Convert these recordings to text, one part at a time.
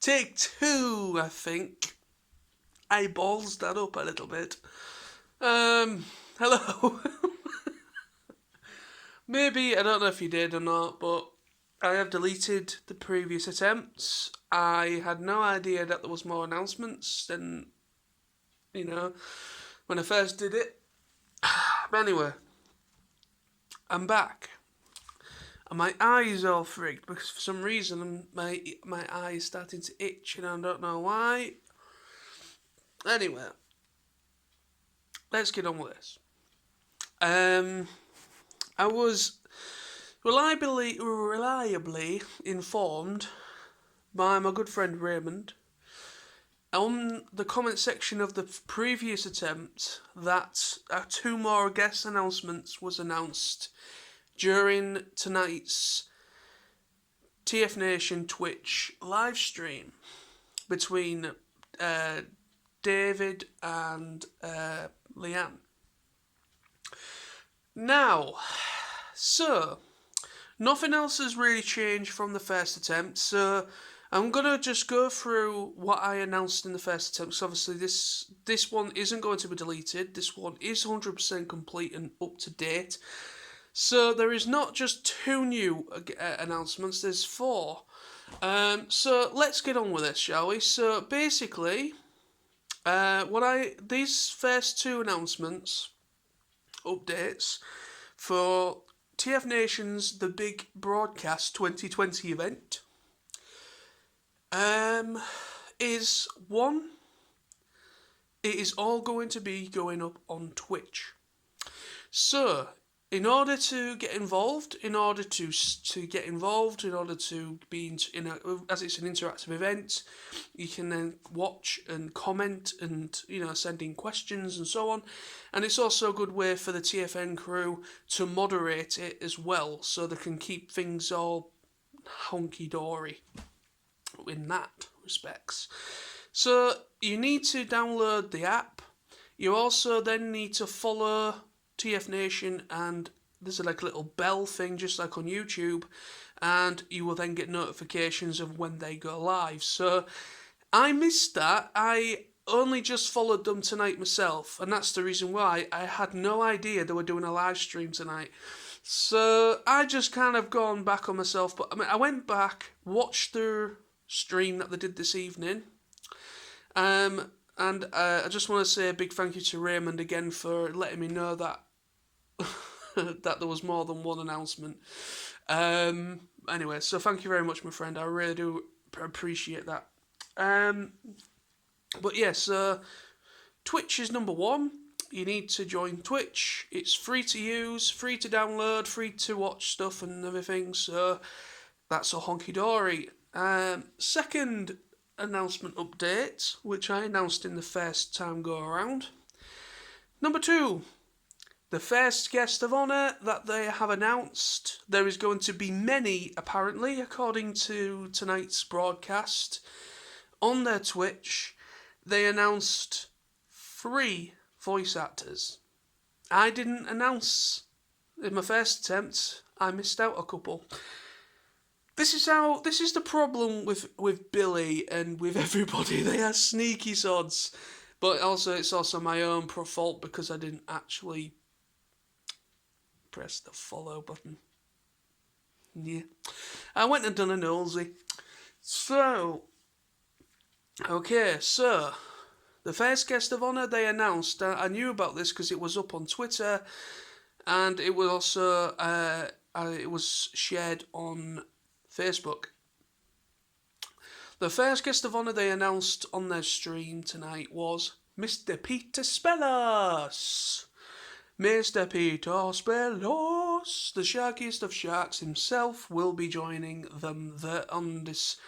Take two, I think. I ballsed that up a little bit. Hello. Maybe, I don't know if you did or not, but I have deleted the previous attempts. I had no idea that there was more announcements than, when I first did it. But anyway, I'm back. And my eyes all freaked because for some reason my eye is starting to itch and I don't know why. Anyway, let's get on with this. I was reliably informed by my good friend Raymond on the comment section of the previous attempt that two more guest announcements was announced during tonight's TFNation Twitch live stream between David and Leanne. Now, so, nothing else has really changed from the first attempt, so I'm going to just go through what I announced in the first attempt. So obviously this one isn't going to be deleted. This one is 100% complete and up to date. So there is not just two new announcements, there's four. So let's get on with this, shall we? So basically, these first two announcements, updates, for TFNation's The Big Broadcast 2020 event, is one, it is all going to be going up on Twitch. So, in order to get involved, in order to be as it's an interactive event, you can then watch and comment and send in questions and so on. And it's also a good way for the TFN crew to moderate it as well, so they can keep things all honky dory in that respects. So you need to download the app. You also then need to follow TFNation, and there's like a little bell thing just like on YouTube, and you will then get notifications of when they go live. So I missed that. I only just followed them tonight myself, and that's the reason why I had no idea they were doing a live stream tonight. So I just kind of gone back on myself, but I went back, watched the stream that they did this evening, and I just want to say a big thank you to Raymond again for letting me know that that there was more than one announcement. Anyway, so thank you very much, my friend. I really do appreciate that. But yeah, so Twitch is number one. You need to join Twitch. It's free to use, free to download, free to watch stuff and everything. So that's a honky dory. Second announcement update, which I announced in the first time go around. Number two, the first guest of honour that they have announced. There is going to be many, apparently, according to tonight's broadcast. On their Twitch, they announced 3 voice actors. I didn't announce in my first attempt. I missed out a couple. This is the problem with Billy and with everybody. They are sneaky sods. But also, it's also my own fault because I didn't actually press the follow button. Yeah. I went and done a nosy. So, okay, so the first guest of honour they announced, I knew about this because it was up on Twitter, and it was also it was shared on Facebook. The first guest of honour they announced on their stream tonight was Mr. Peter Spellos. Mr. Peter Spellos, the sharkiest of sharks himself, will be joining them on this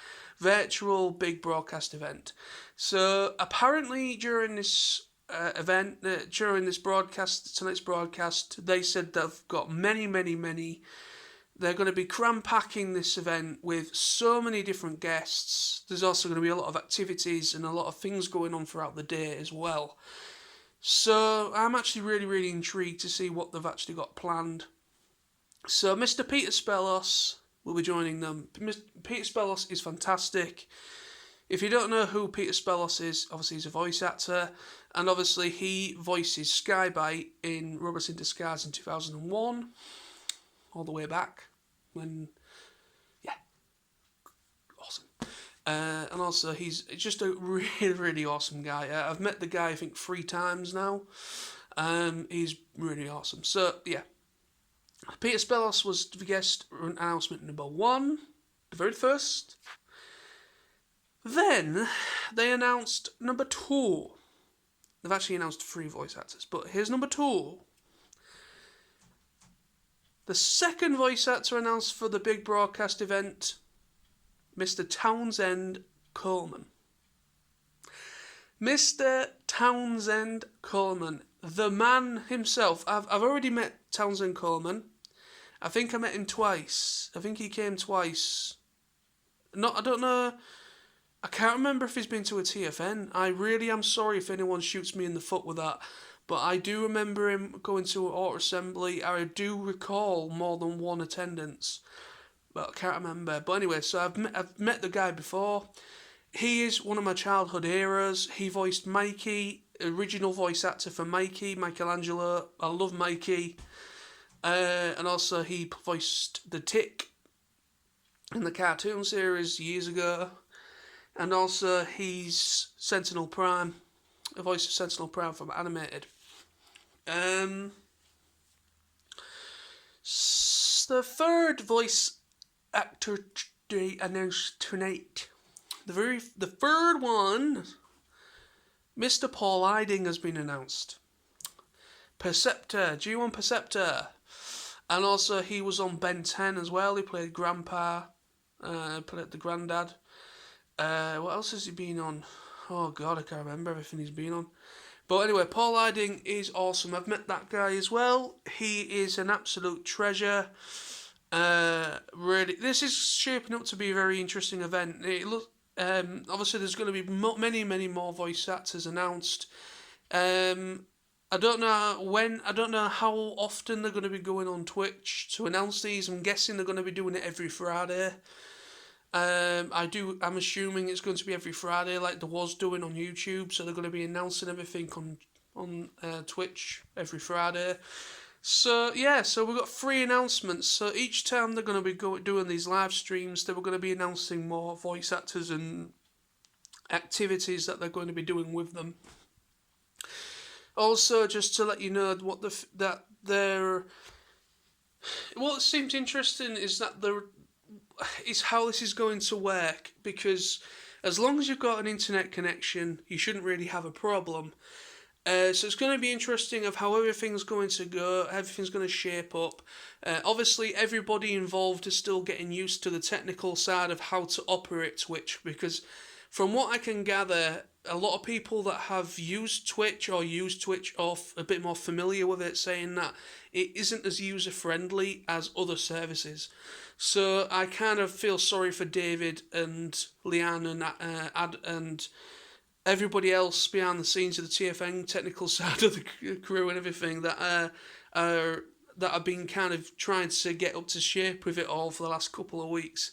virtual big broadcast event. So apparently during this during this broadcast, tonight's broadcast, they said they've got many. They're going to be cram-packing this event with so many different guests. There's also going to be a lot of activities and a lot of things going on throughout the day as well. So I'm actually really intrigued to see what they've actually got planned. So Mr. Peter Spellos will be joining them. Peter Spellos is fantastic. If you don't know who Peter Spellos is, obviously he's a voice actor, and obviously he voices Skybite in Robots in Disguise in 2001, all the way back, when, yeah, awesome. And also he's just a really, really awesome guy. I've met the guy, I think, 3 times now. He's really awesome. So, yeah. Peter Spellos was the guest announcement number 1, the very first. Then they announced number 2. They've actually announced 3 voice actors, but here's number 2. The second voice actor announced for the big broadcast event, Mr. Townsend Coleman. Mr. Townsend Coleman, the man himself. I've already met Townsend Coleman. I think I met him twice. I think he came twice. I don't know. I can't remember if he's been to a TFN. I really am sorry if anyone shoots me in the foot with that. But I do remember him going to an auto assembly. I do recall more than one attendance. But I can't remember. But anyway, so I've met the guy before. He is one of my childhood heroes. He voiced Mikey, original voice actor for Mikey, Michelangelo. I love Mikey. And also he voiced the Tick in the cartoon series years ago. And also he's Sentinel Prime, a voice of Sentinel Prime from animated. The third voice actor they announced tonight. The third one, Mr. Paul Eiding has been announced. Perceptor, G1 Perceptor. And also he was on Ben 10 as well. He played Grandpa, played the Granddad. What else has he been on? Oh God, I can't remember everything he's been on. But anyway, Paul Eiding is awesome. I've met that guy as well. He is an absolute treasure. Really, this is shaping up to be a very interesting event. Obviously, there's going to be many, many more voice actors announced. I don't know when. I don't know how often they're going to be going on Twitch to announce these. I'm guessing they're going to be doing it every Friday. I'm assuming it's going to be every Friday like there was doing on YouTube, so they're going to be announcing everything on Twitch every Friday. So yeah, so we've got 3 announcements. So each time they're going to be doing these live streams, they were going to be announcing more voice actors and activities that they're going to be doing with them. Also, just to let you know what seems interesting is how this is going to work, because as long as you've got an internet connection, you shouldn't really have a problem. So it's going to be interesting of how everything's going to go, everything's going to shape up. Obviously, everybody involved is still getting used to the technical side of how to operate Twitch, because from what I can gather, a lot of people that have used Twitch or a bit more familiar with it, saying that it isn't as user-friendly as other services. So I kind of feel sorry for David and Leanne and everybody else behind the scenes of the TFN technical side of the crew and everything that have been kind of trying to get up to shape with it all for the last couple of weeks.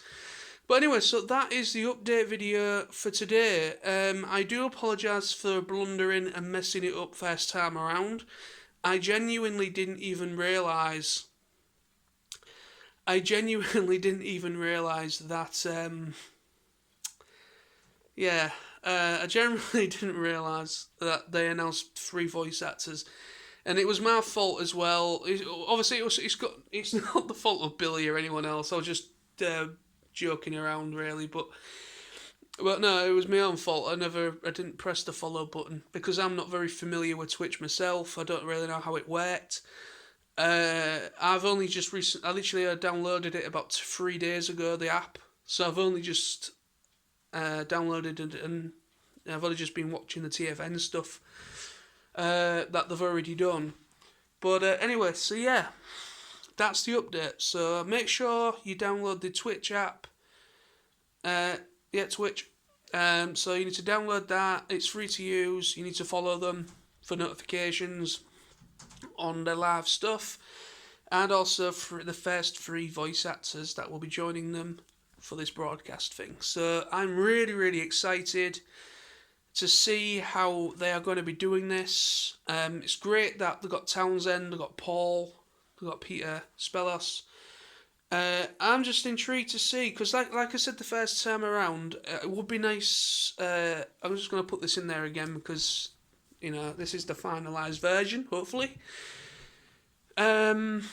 But anyway, so that is the update video for today. I do apologise for blundering and messing it up first time around. I genuinely didn't even realise that I genuinely didn't realise that they announced 3 voice actors, and it was my fault as well. Obviously, it's not the fault of Billy or anyone else. I was just joking around, really, but no, it was my own fault. I didn't press the follow button because I'm not very familiar with Twitch myself. I don't really know how it worked. I've only just I literally downloaded it about 3 days ago, the app. So I've only just downloaded it, and I've only just been watching the TFN stuff that they've already done. But anyway, so yeah, that's the update. So make sure you download the Twitch app. Twitch. So you need to download that. It's free to use. You need to follow them for notifications on their live stuff. and also for the first 3 voice actors that will be joining them for this broadcast thing. So I'm really, really excited to see how they are going to be doing this. It's great that they've got Townsend, they've got Paul, they've got Peter Spellos. I'm just intrigued to see, because like I said the first time around, it would be nice. I'm just going to put this in there again because, this is the finalised version, hopefully. I'm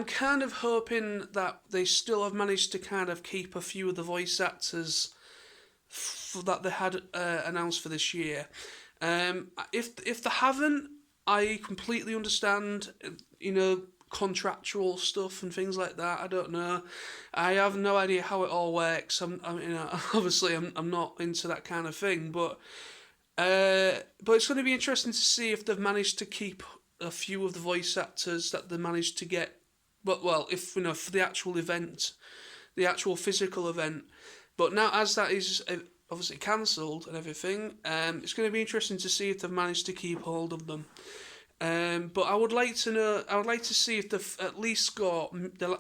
kind of hoping that they still have managed to kind of keep a few of the voice actors that they had announced for this year. If they haven't, I completely understand. Contractual stuff and things like that. I don't know. I have no idea how it all works. Obviously, I'm not into that kind of thing, but it's going to be interesting to see if they've managed to keep a few of the voice actors that they managed to get. But if for the actual event, the actual physical event. But now, as that is obviously cancelled and everything, it's going to be interesting to see if they've managed to keep hold of them. But I would like to know. I would like to see if they've at least got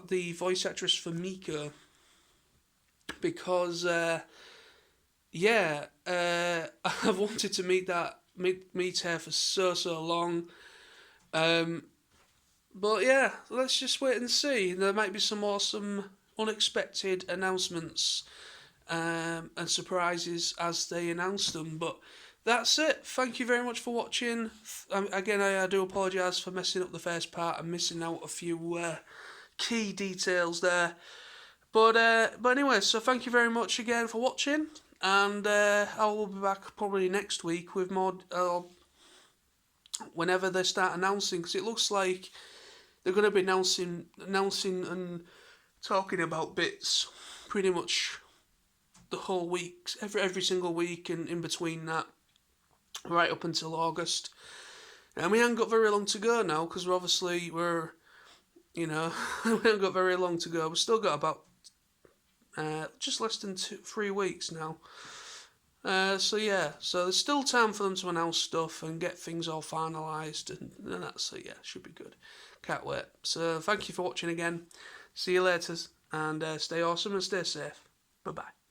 the voice actress for Miko, because I've wanted to meet her for so long. But yeah, let's just wait and see. There might be some awesome, unexpected announcements and surprises as they announce them. But that's it. Thank you very much for watching. Again, I do apologise for messing up the first part and missing out a few key details there. But anyway, so thank you very much again for watching, and I will be back probably next week with more whenever they start announcing, because it looks like they're going to be announcing and talking about bits pretty much the whole week, every single week, and in between that, right up until August. And we haven't got very long to go now, because we haven't got very long to go. We've still got about just less than 3 weeks now. So there's still time for them to announce stuff and get things all finalised, and that's so should be good. Can't wait. So thank you for watching again. See you later, and stay awesome and stay safe. Bye bye.